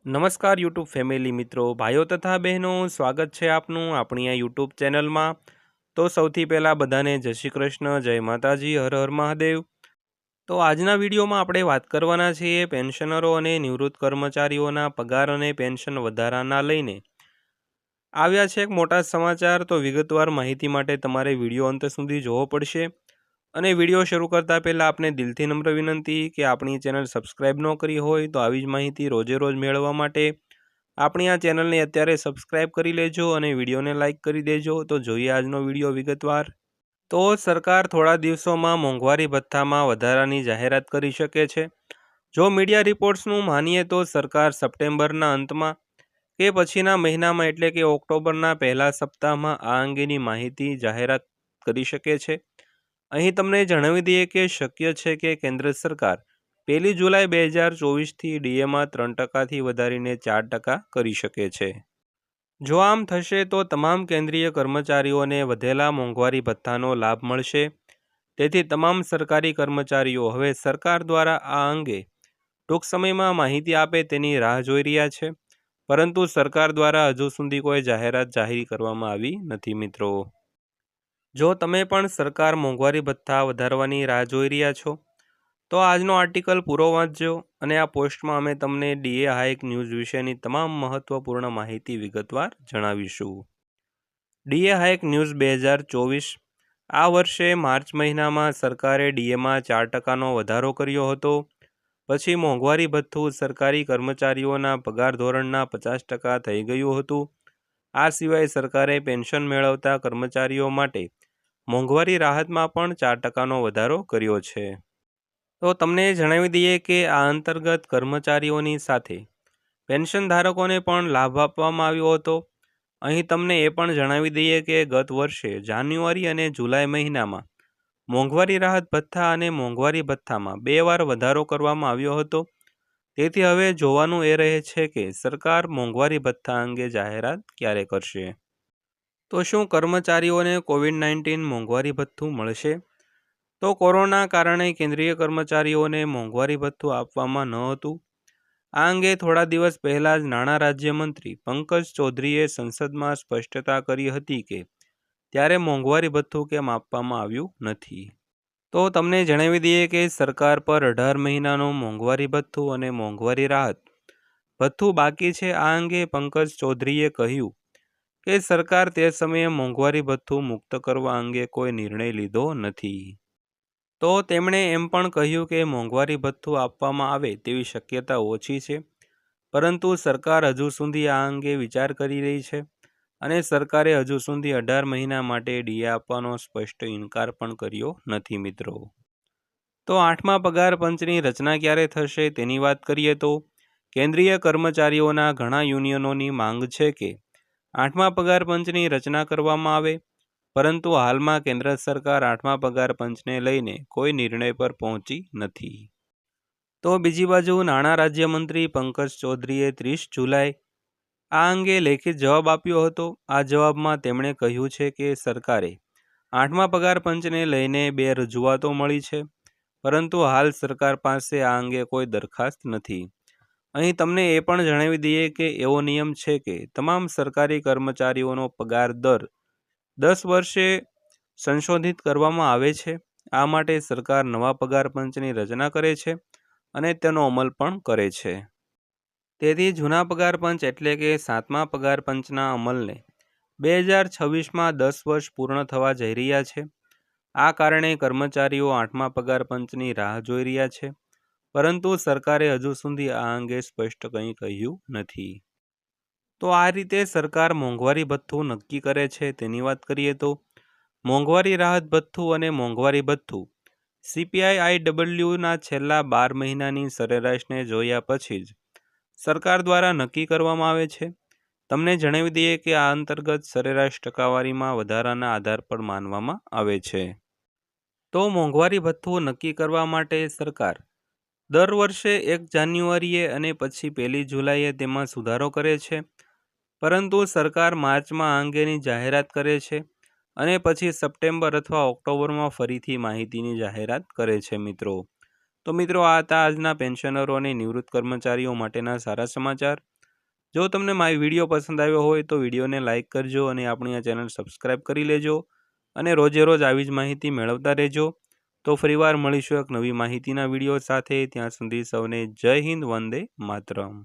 નમસ્કાર YouTube family મિત્રો, ભાઈઓ તથા બહેનો, સ્વાગત છે આપનું આપણી આ યુટ્યુબ ચેનલમાં। તો સૌથી પહેલાં બધાને જય શ્રી કૃષ્ણ, જય માતાજી, હર હર મહાદેવ। તો આજના વિડીયોમાં આપણે વાત કરવાના છીએ પેન્શનરો અને નિવૃત્ત કર્મચારીઓના પગાર અને પેન્શન વધારાના લઈને આવ્યા છે એક મોટા સમાચાર। તો વિગતવાર માહિતી માટે તમારે વિડીયો અંત સુધી જોવો પડશે। અને વિડીયો શરૂ કરતા પહેલાં આપને દિલથી નમ્ર વિનંતી કે આપણી ચેનલ સબસ્ક્રાઈબ ન કરી હોય તો આવી જ માહિતી રોજે રોજ મેળવવા માટે આપણી આ ચેનલને અત્યારે સબસ્ક્રાઈબ કરી લેજો અને વિડીયોને લાઇક કરી દેજો। તો જોઈએ આજનો વિડીયો વિગતવાર। તો સરકાર થોડા દિવસોમાં મોંઘવારી ભથ્થામાં વધારાની જાહેરાત કરી શકે છે। જો મીડિયા રિપોર્ટ્સનું માનીએ તો સરકાર સપ્ટેમ્બરના અંતમાં કે પછીના મહિનામાં એટલે કે ઓક્ટોબરના પહેલા સપ્તાહમાં આ અંગેની માહિતી જાહેરાત કરી શકે છે। અહીં તમને જણાવી દઈએ કે શક્ય છે કે કેન્દ્ર સરકાર 1 જુલાઈ 2024થી ડીએમાં 3%થી વધારીને 4% કરી શકે છે। જો આમ થશે તો તમામ કેન્દ્રીય કર્મચારીઓને વધેલા મોંઘવારી ભથ્થાનો લાભ મળશે। તેથી તમામ સરકારી કર્મચારીઓ હવે સરકાર દ્વારા આ અંગે ટૂંક સમયમાં માહિતી આપે તેની રાહ જોઈ રહ્યા છે, પરંતુ સરકાર દ્વારા હજુ સુધી કોઈ જાહેરાત જાહેર કરવામાં આવી નથી મિત્રો। જો તમે પણ સરકાર મોંઘવારી ભથ્થા વધારવાની રાહ જોઈ રહ્યા છો તો આજનો આર્ટિકલ પૂરો વાંચજો અને આ પોસ્ટમાં અમે તમને ડીએ હાઇક ન્યૂઝ વિશેની તમામ મહત્વપૂર્ણ માહિતી વિગતવાર જણાવીશું। DA hike news 2024। આ વર્ષે માર્ચ મહિનામાં સરકારે ડીએમાં 4%નો વધારો કર્યો હતો। પછી મોંઘવારી ભથ્થું સરકારી કર્મચારીઓના પગાર ધોરણના 50% થઈ ગયું હતું। આ સિવાય સરકારે પેન્શન મેળવતા કર્મચારીઓ માટે મોંઘવારી રાહતમાં પણ 4%નો વધારો કર્યો છે। તો તમને જણાવી દઈએ કે આ અંતર્ગત કર્મચારીઓની સાથે પેન્શન ધારકોને પણ લાભ આપવામાં આવ્યો હતો। અહીં તમને એ પણ જણાવી દઈએ કે ગત વર્ષે જાન્યુઆરી અને જુલાઈ મહિનામાં મોંઘવારી રાહત ભથ્થા અને મોંઘવારી ભથ્થામાં 2 વાર વધારો કરવામાં આવ્યો હતો। તેથી હવે જોવાનું એ રહે છે કે સરકાર મોંઘવારી ભથ્થા અંગે જાહેરાત ક્યારે કરશે। તો શું કર્મચારીઓને કોવિડ-19 મોંઘવારી ભથ્થું મળશે? તો કોરોના કારણે કેન્દ્રીય કર્મચારીઓને મોંઘવારી ભથ્થું આપવામાં ન હતું। આ અંગે થોડા દિવસ પહેલાં જ નાણાં રાજ્યમંત્રી પંકજ ચૌધરીએ સંસદમાં સ્પષ્ટતા કરી હતી કે ત્યારે મોંઘવારી ભથ્થું કેમ આપવામાં આવ્યું નથી। તો તમને જણાવી દઈએ કે સરકાર પર 18 મહિનાનું મોંઘવારી ભથ્થું અને મોંઘવારી રાહત ભથ્થું બાકી છે। આ અંગે પંકજ ચૌધરીએ કહ્યું કે સરકાર તે સમયે મોંઘવારી ભથ્થું મુક્ત કરવા અંગે કોઈ નિર્ણય લીધો નથી। તો તેમણે એમ પણ કહ્યું કે મોંઘવારી ભથ્થું આપવામાં આવે તેવી શક્યતા ઓછી છે, પરંતુ સરકાર હજુ સુધી આ અંગે વિચાર કરી રહી છે અને સરકારે હજુ સુધી 18 મહિના માટે ડીએ આપવાનો સ્પષ્ટ ઇનકાર પણ કર્યો નથી મિત્રો। તો 8મા પગાર પંચની રચના ક્યારે થશે તેની વાત કરીએ તો કેન્દ્રીય કર્મચારીઓના ઘણા યુનિયનોની માંગ છે કે 8મા પગાર પંચની રચના કરવામાં આવે, પરંતુ હાલમાં કેન્દ્ર સરકાર 8મા પગાર પંચને લઈને કોઈ નિર્ણય પર પહોંચી નથી। તો બીજી બાજુ નાણાં રાજ્યમંત્રી પંકજ ચૌધરીએ 30 જુલાઈ આ અંગે લેખિત જવાબ આપ્યો હતો। આ જવાબમાં તેમણે કહ્યું છે કે સરકારે 8મા પગાર પંચને લઈને 2 રજૂઆતો મળી છે, પરંતુ હાલ સરકાર પાસે આ અંગે કોઈ દરખાસ્ત નથી। અહીં તમને એ પણ જણાવી દઈએ કે એવો નિયમ છે કે તમામ સરકારી કર્મચારીઓનો પગાર દર 10 વર્ષે સંશોધિત કરવામાં આવે છે। આ માટે સરકાર નવા પગાર પંચની રચના કરે છે અને તેનો અમલ પણ કરે છે। તેથી જૂના પગાર પંચ એટલે કે 7મા પગાર પંચના અમલને 2026માં 10 વર્ષ પૂર્ણ થવા જઈ રહ્યા છે। આ કારણે કર્મચારીઓ 8મા પગાર પંચની રાહ જોઈ રહ્યા છે, પરંતુ સરકારે હજુ સુધી આ અંગે સ્પષ્ટ કંઈ કહ્યું નથી। તો આ રીતે સરકાર મોંઘવારી ભથ્થું નક્કી કરે છે તેની વાત કરીએ તો મોંઘવારી રાહત ભથ્થું અને મોંઘવારી ભથ્થું CPI-IWના છેલ્લા 12 મહિનાની સરેરાશને જોયા પછી જ સરકાર દ્વારા નક્કી કરવામાં આવે છે। તમને જણાવી દઈએ કે આ અંતર્ગત સરેરાશ ટકાવારીમાં વધારાના આધાર પર માનવામાં આવે છે। તો મોંઘવારી ભથ્થું નક્કી કરવા માટે સરકાર દર વર્ષે 1 જાન્યુઆરીએ અને પછી 1 જુલાઈએ તેમાં સુધારો કરે છે, પરંતુ સરકાર માર્ચમાં આ અંગેની જાહેરાત કરે છે અને પછી સપ્ટેમ્બર અથવા ઓક્ટોબરમાં ફરીથી માહિતીની જાહેરાત કરે છે મિત્રો। તો મિત્રો આ હતા આજના પેન્શનરો અને નિવૃત્ત કર્મચારીઓ માટેના સારા સમાચાર। જો તમને મારી વિડીયો પસંદ આવ્યો હોય તો વિડીયોને લાઇક કરજો અને આપણી આ ચેનલ સબસ્ક્રાઈબ કરી લેજો અને રોજે રોજ આવી જ માહિતી મેળવતા રહેજો। તો ફરીવાર મળીશું એક નવી માહિતીના વિડીયો સાથે। ત્યાં સુધી સૌને જય હિન્દ, વંદે માતરમ।